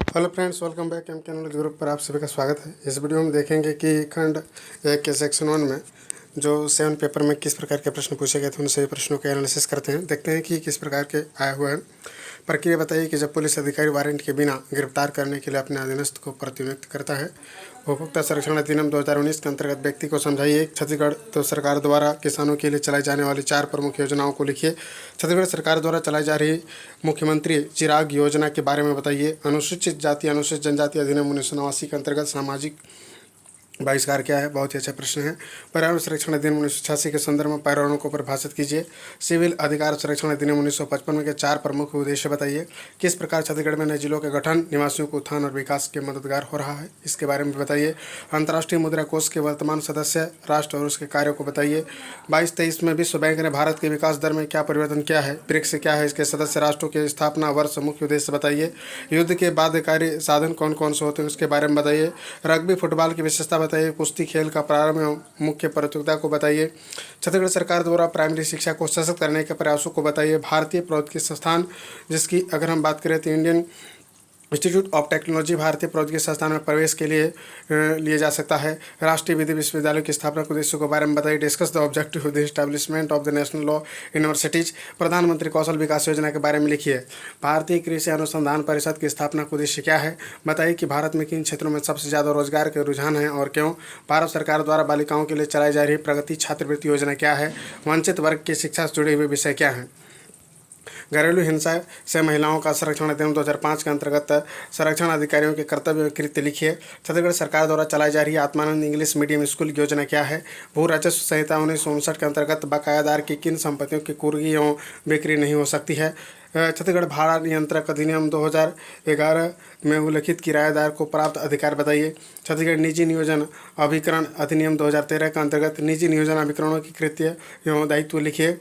Hello friends, welcome back M K knowledge group पर आप सभी का स्वागत है। इस वीडियो में देखेंगे कि खंड 1 के सेक्शन 1 में जो 7 पेपर में किस प्रकार के प्रश्न पूछे गए थे उन सभी प्रश्नों के एनालिसिस करते हैं। देखते हैं कि किस प्रकार के आए हुए हैं। प्रक्रिया बताइए कि जब पुलिस अधिकारी वारंट के बिना गिरफ्तार करने के लिए अपने अधीनस्थ को प्रतिनियुक्त करता है। उपभोक्ता संरक्षण अधिनियम 2019 के अंतर्गत व्यक्ति को समझाइए। छत्तीसगढ़ तो सरकार द्वारा किसानों के लिए चलाई जाने वाली 4 प्रमुख योजनाओं को लिखिए। छत्तीसगढ़ सरकार द्वारा चलाई जा रही मुख्यमंत्री चिराग योजना के बारे में बताइए। अनुसूचित जाति अनुसूचित जनजाति अधिनियम 1989 के अंतर्गत सामाजिक बहिष्कार क्या है? बहुत ही अच्छा प्रश्न है। पर्यावरण संरक्षण अधिनियम 1986 के संदर्भ में पर्यावरण को परिभाषित कीजिए। सिविल अधिकार संरक्षण अधिनियम 1955 के 4 प्रमुख उद्देश्य बताइए। किस प्रकार छत्तीसगढ़ में नए जिलों के गठन निवासियों को उत्थान और विकास के मददगार हो रहा है, इसके बारे में बताइए। अंतर्राष्ट्रीय मुद्रा कोष के वर्तमान सदस्य राष्ट्र और उसके कार्यों को बताइए। 22-23 में विश्व बैंक ने भारत के विकास दर में क्या परिवर्तन किया है? ब्रिक्स क्या है? इसके सदस्य राष्ट्रों के स्थापना वर्ष मुख्य उद्देश्य बताइए। युद्ध के बाध्यकारी साधन कौन कौन से होते हैं उसके बारे में बताइए। रग्बी फुटबॉल की विशेषता बताइए। कुश्ती खेल का प्रारंभ एवं मुख्य प्रतियोगिता को बताइए। छत्तीसगढ़ सरकार द्वारा प्राइमरी शिक्षा को सशक्त करने के प्रयासों को बताइए। भारतीय प्रौद्योगिकी संस्थान, जिसकी अगर हम बात करें तो इंडियन इंस्टीट्यूट ऑफ टेक्नोलॉजी भारतीय प्रौद्योगिकी संस्थान में प्रवेश के लिए लिया जा सकता है। राष्ट्रीय विधि विश्वविद्यालय की स्थापना के उद्देश्यों के बारे में बताइए। Discuss the objective of the establishment of the national law universities. प्रधानमंत्री कौशल विकास योजना के बारे में लिखिए। भारतीय कृषि अनुसंधान परिषद की स्थापना का उद्देश्य क्या है? बताइए कि भारत में किन क्षेत्रों में सबसे ज़्यादा रोजगार के रुझान हैं और क्यों। भारत सरकार द्वारा बालिकाओं के लिए चलाई जा रही प्रगति छात्रवृत्ति योजना क्या है? वंचित वर्ग की शिक्षा से जुड़े हुए विषय क्या हैं? घरेलू हिंसा से महिलाओं का संरक्षण अधिनियम 2005 के अंतर्गत संरक्षण अधिकारियों के कर्तव्य व कृत्य लिखिए। छत्तीसगढ़ सरकार द्वारा चलाई जा रही आत्मानंद इंग्लिश मीडियम स्कूल योजना क्या है? भू राजस्व संहिता 1959 के अंतर्गत बकायादार की किन संपत्तियों की कुर्की एवं बिक्री नहीं हो सकती है? छत्तीसगढ़ भाड़ा नियंत्रक अधिनियम 2011 में उल्लिखित किराएदार को प्राप्त अधिकार बताइए। छत्तीसगढ़ निजी नियोजन अभिकरण अधिनियम 2013 के अंतर्गत निजी नियोजन अभिकरणों की कृत्य एवं दायित्व लिखिए।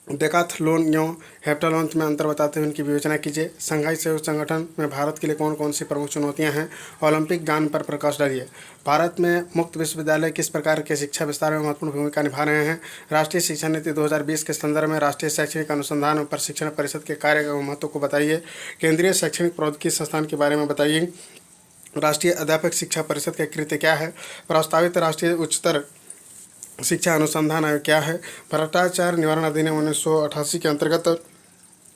डेकाथलॉन एवं हेप्टाथलॉन में अंतर बताते हुए उनकी विवेचना कीजिए। संघाई सहयोग संगठन में भारत के लिए कौन कौन सी प्रमुख चुनौतियां हैं? ओलंपिक गान पर प्रकाश डालिए। भारत में मुक्त विश्वविद्यालय किस प्रकार के शिक्षा विस्तार में महत्वपूर्ण भूमिका निभा रहे हैं? राष्ट्रीय शिक्षा नीति 2020 के संदर्भ में राष्ट्रीय शैक्षणिक अनुसंधान और प्रशिक्षण परिषद के कार्य एवं महत्व को बताइए। केंद्रीय शैक्षणिक प्रौद्योगिकी संस्थान के बारे में बताइए। राष्ट्रीय अध्यापक शिक्षा परिषद का कृत्य क्या है? प्रस्तावित राष्ट्रीय उच्चतर शिक्षा अनुसंधान आयोग क्या है? भ्रष्टाचार निवारण अधिनियम 1988 के अंतर्गत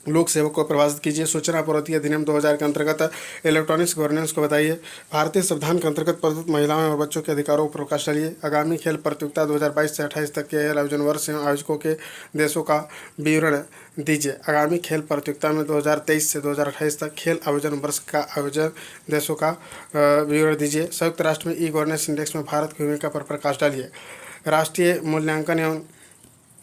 लोक सेवक को परिभाषित कीजिए। सूचना प्रौद्योगिकी अधिनियम 2000 के अंतर्गत इलेक्ट्रॉनिक्स गवर्नेंस को बताइए। भारतीय संविधान के अंतर्गत प्रदत्त महिलाओं और बच्चों के अधिकारों पर प्रकाश डालिए। आगामी खेल प्रतियोगिता 2022 से 28 तक के आयोजन वर्ष एवं आयोजकों के देशों का विवरण दीजिए। आगामी खेल प्रतियोगिता में 2023 से 2028 तक खेल आयोजन वर्ष का आयोजन देशों का विवरण दीजिए। संयुक्त राष्ट्र में ई गवर्नेंस इंडेक्स में भारत की भूमिका पर प्रकाश डालिए। राष्ट्रीय मूल्यांकन एवं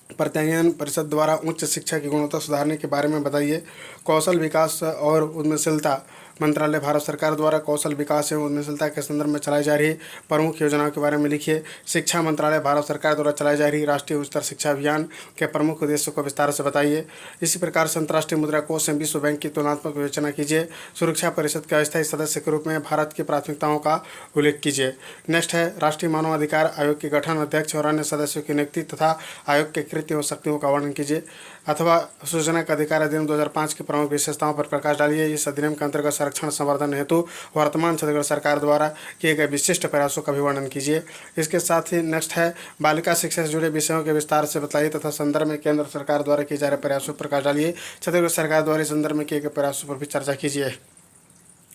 प्रत्यायन परिषद द्वारा उच्च शिक्षा की गुणवत्ता सुधारने के बारे में बताइए। कौशल विकास और उद्यमशीलता मंत्रालय भारत सरकार द्वारा कौशल विकास एवं उद्यमशीलता के संदर्भ में चलाई जा रही प्रमुख योजनाओं के बारे में लिखिए। शिक्षा मंत्रालय भारत सरकार द्वारा चलाई जा रही राष्ट्रीय उच्चतर शिक्षा अभियान के प्रमुख उद्देश्यों को विस्तार से बताइए। इसी प्रकार से अंतर्राष्ट्रीय मुद्रा कोष एवं विश्व बैंक की तुलनात्मक विवेचना कीजिए। सुरक्षा परिषद के अस्थायी सदस्य के रूप में भारत की प्राथमिकताओं का उल्लेख कीजिए। नेक्स्ट है राष्ट्रीय मानवाधिकार आयोग के गठन, अध्यक्ष और अन्य सदस्यों की नियुक्ति तथा आयोग के कृत्य और शक्तियों का वर्णन कीजिए। अथवा सूचना का अधिकार अधिनियम 2005 की प्रमुख विशेषताओं पर प्रकाश डालिए। इस अधिनियम के अंतर्गत संरक्षण संवर्धन हेतु वर्तमान छत्तीसगढ़ सरकार द्वारा किए गए विशिष्ट प्रयासों का भी वर्णन कीजिए। इसके साथ ही नेक्स्ट है बालिका शिक्षा से जुड़े विषयों के विस्तार से बताइए तथा संदर्भ में केंद्र सरकार द्वारा किए जा रहे प्रयासों पर प्रकाश डालिए। छत्तीसगढ़ सरकार द्वारा इस संदर्भ में किए गए प्रयासों पर भी चर्चा कीजिए।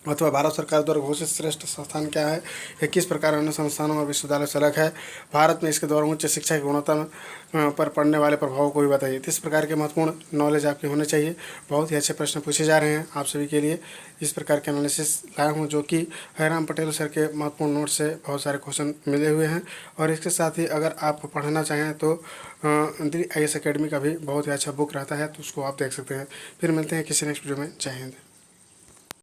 अथवा भारत सरकार द्वारा घोषित श्रेष्ठ संस्थान क्या है? यह किस प्रकार अन्य संस्थानों और विश्वविद्यालय से अलग है? भारत में इसके द्वारा उच्च शिक्षा की गुणवत्ता पर पड़ने वाले प्रभावों को भी बताइए। इस प्रकार के महत्वपूर्ण नॉलेज आपके होने चाहिए। बहुत ही अच्छे प्रश्न पूछे जा रहे हैं आप सभी के लिए। इस प्रकार के एनालिसिस लाया हूँ जो कि हरिराम पटेल सर के महत्वपूर्ण नोट से बहुत सारे क्वेश्चन मिले हुए हैं। और इसके साथ ही अगर आप पढ़ना चाहें तो IAS अकेडमी का भी बहुत ही अच्छा बुक रहता है, तो उसको आप देख सकते हैं। फिर मिलते हैं किसी नेक्स्ट वीडियो में। जय हिंद।